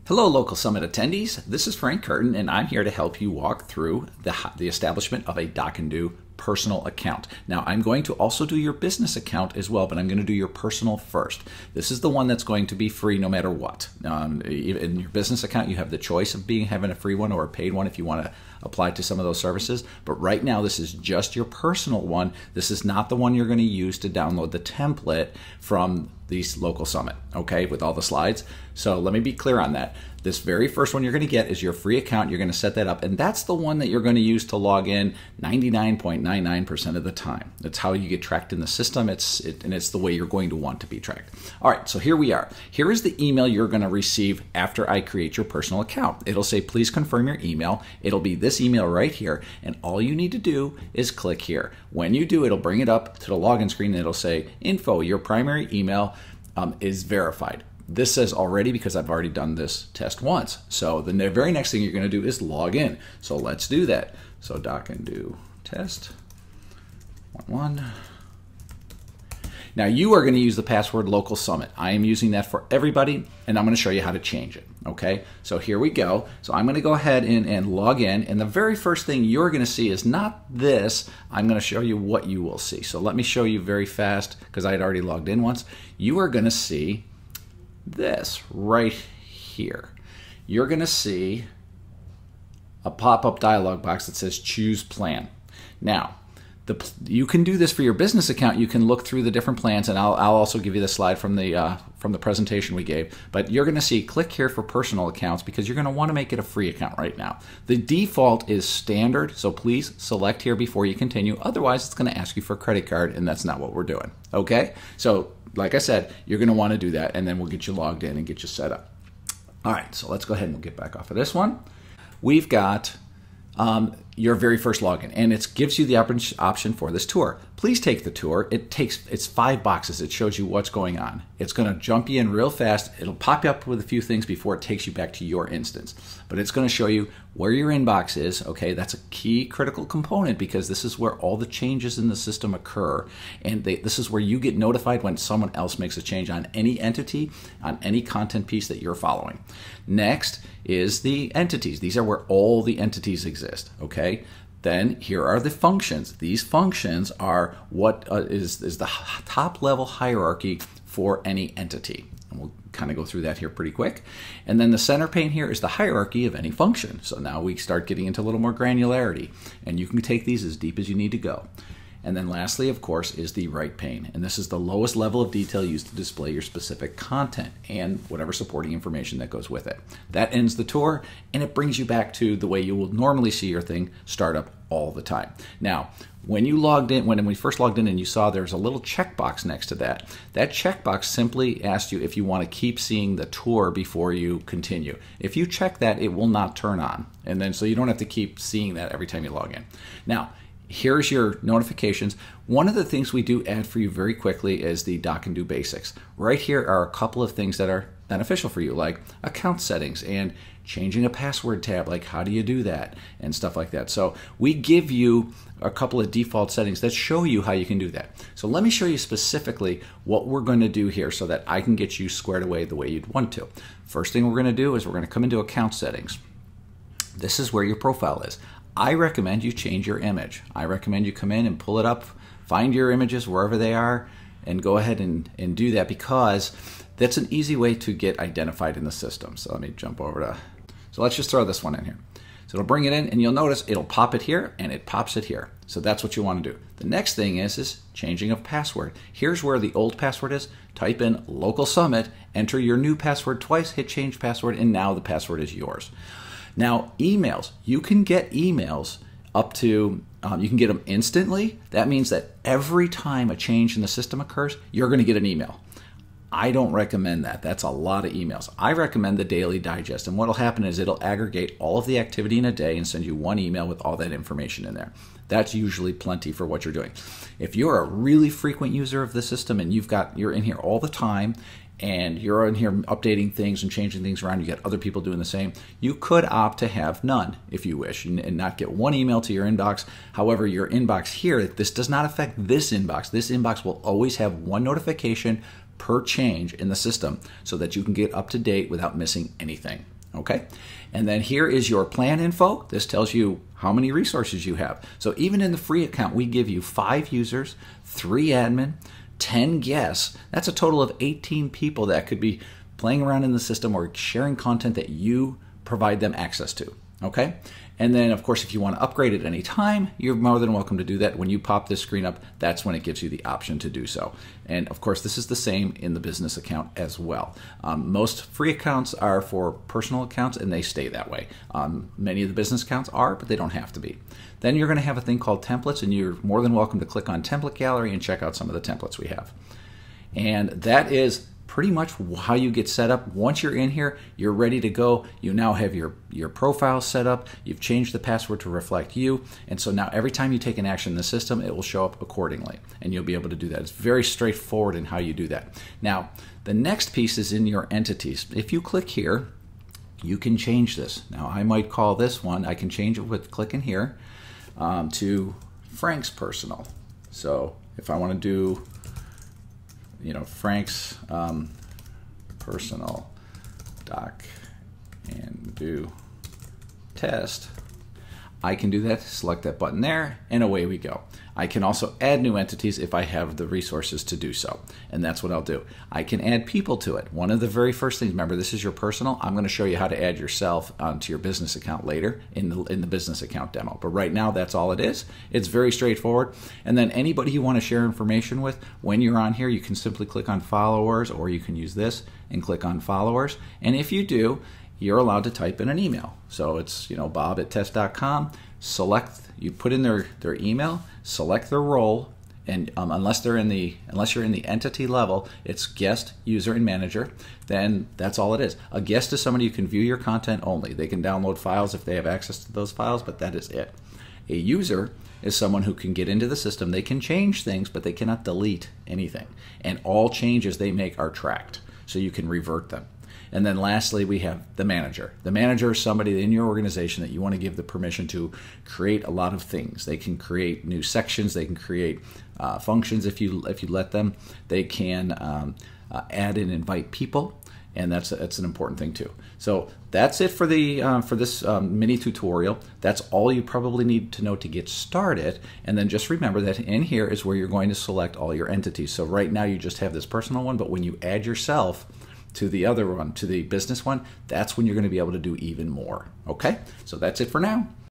Hello, Local Summit attendees. This is Frank Curtin, and I'm here to help you walk through the establishment of a Doc&Do personal account. Now, I'm going to also do your business account as well, but I'm going to do your personal first. This is the one that's going to be free no matter what. In your business account, you have the choice of having a free one or a paid one if you want to apply to some of those services. But right now, this is just your personal one. This is not the one you're going to use to download the template from the Local Summit, okay, with all the slides. So let me be clear on that. This very first one you're going to get is your free account. You're going to set that up, and that's the one that you're going to use to log in 99.99% of the time. That's how you get tracked in the system, and it's the way you're going to want to be tracked. All right, so here we are. Here is the email you're going to receive after I create your personal account. It'll say, please confirm your email. It'll be this email right here, and all you need to do is click here. When you do, it'll bring it up to the login screen, and it'll say, info, your primary email is verified. This says already because I've already done this test once. So the very next thing you're going to do is log in. So let's do that. So Doc&Do test 1. Now you are going to use the password Local Summit. I am using that for everybody, and I'm going to show you how to change it. Okay, so here we go. So I'm going to go ahead and log in, and the very first thing you're going to see is not this. I'm going to show you what you will see. So let me show you very fast because I had already logged in once. You are going to see this right here. You're going to see a pop-up dialog box that says choose plan. Now, you can do this for your business account. You can look through the different plans, and I'll also give you the slide from the presentation we gave. But you're going to see click here for personal accounts because you're going to want to make it a free account right now. The default is standard, so please select here before you continue. Otherwise, it's going to ask you for a credit card, and that's not what we're doing. Okay, so like I said, you're going to want to do that, and then we'll get you logged in and get you set up. All right, so let's go ahead and we'll get back off of this one. We've got your very first login, and it gives you the option for this tour. Please take the tour. It's 5 boxes. It shows you what's going on. It's going to jump you in real fast. It'll pop you up with a few things before it takes you back to your instance, but it's going to show you where your inbox is. Okay, that's a key critical component because this is where all the changes in the system occur, and this is where you get notified when someone else makes a change on any entity, on any content piece that you're following. Next is the entities. These are where all the entities exist. Okay, then here are the functions. These functions are what is the top level hierarchy for any entity. And we'll kind of go through that here pretty quick. And then the center pane here is the hierarchy of any function. So now we start getting into a little more granularity, and you can take these as deep as you need to go. And then lastly, of course, is the right pane. And this is the lowest level of detail used to display your specific content and whatever supporting information that goes with it. That ends the tour, and it brings you back to the way you will normally see your thing start up all the time. Now, when you logged in, when we first logged in and you saw there's a little checkbox next to that, that checkbox simply asks you if you want to keep seeing the tour before you continue. If you check that, it will not turn on. And then so you don't have to keep seeing that every time you log in. Now, here's your notifications. One of the things we do add for you very quickly is the Doc&Do basics. Right here are a couple of things that are beneficial for you, like account settings and changing a password tab, like how do you do that and stuff like that. So we give you a couple of default settings that show you how you can do that. So let me show you specifically what we're going to do here so that I can get you squared away the way you'd want to. First thing we're going to do is we're going to come into account settings. This is where your profile is. I recommend you change your image. I recommend you come in and pull it up, find your images wherever they are, and go ahead and do that because that's an easy way to get identified in the system. So let me jump over to, so let's just throw this one in here. So it'll bring it in, and you'll notice it'll pop it here, and it pops it here. So that's what you want to do. The next thing is changing of password. Here's where the old password is. Type in Local Summit, enter your new password twice, hit change password, and now the password is yours. Now, emails. You can get emails up to, you can get them instantly. That means that every time a change in the system occurs, you're going to get an email. I don't recommend that. That's a lot of emails. I recommend the daily digest. And what will happen is it'll aggregate all of the activity in a day and send you one email with all that information in there. That's usually plenty for what you're doing. If you're a really frequent user of the system and you're in here all the time and you're in here updating things and changing things around, you get other people doing the same, you could opt to have none if you wish and not get one email to your inbox. However, your inbox here, this does not affect this inbox. This inbox will always have one notification per change in the system so that you can get up to date without missing anything. Okay, and then here is your plan info. This tells you how many resources you have. So even in the free account, we give you 5 users, 3 admin, 10 guests. That's a total of 18 people that could be playing around in the system or sharing content that you provide them access to. Okay, and then of course if you want to upgrade at any time, you're more than welcome to do that. When you pop this screen up, that's when it gives you the option to do so. And of course this is the same in the business account as well. Most free accounts are for personal accounts and they stay that way. Many of the business accounts are, but they don't have to be. Then you're going to have a thing called templates, and you're more than welcome to click on Template Gallery and check out some of the templates we have. And that is pretty much how you get set up. Once you're in here, you're ready to go. You now have your profile set up. You've changed the password to reflect you. And so now every time you take an action in the system, it will show up accordingly. And you'll be able to do that. It's very straightforward in how you do that. Now, the next piece is in your entities. If you click here, you can change this. Now, I might call this one, I can change it with clicking here to Frank's Personal. So if I want to do Frank's personal Doc&Do test, I can do that, select that button there, and away we go. I can also add new entities if I have the resources to do so, and that's what I'll do. I can add people to it. One of the very first things, remember this is your personal, I'm going to show you how to add yourself to your business account later in the business account demo. But right now that's all it is. It's very straightforward. And then anybody you want to share information with, when you're on here, you can simply click on followers, or you can use this and click on followers. And if you do, you're allowed to type in an email. So it's bob@test.com. Select, you put in their email, select their role, and unless you're in the entity level, it's guest, user, and manager. Then that's all it is. A guest is somebody who can view your content only. They can download files if they have access to those files, but that is it. A user is someone who can get into the system. They can change things, but they cannot delete anything. And all changes they make are tracked, so you can revert them. And then lastly, we have the manager. The manager is somebody in your organization that you want to give the permission to create a lot of things. They can create new sections. They can create functions if you let them. They can add and invite people, and that's an important thing too. So that's it for this mini tutorial. That's all you probably need to know to get started. And then just remember that in here is where you're going to select all your entities. So right now you just have this personal one, but when you add yourself to the other one, to the business one, that's when you're going to be able to do even more. Okay, so that's it for now.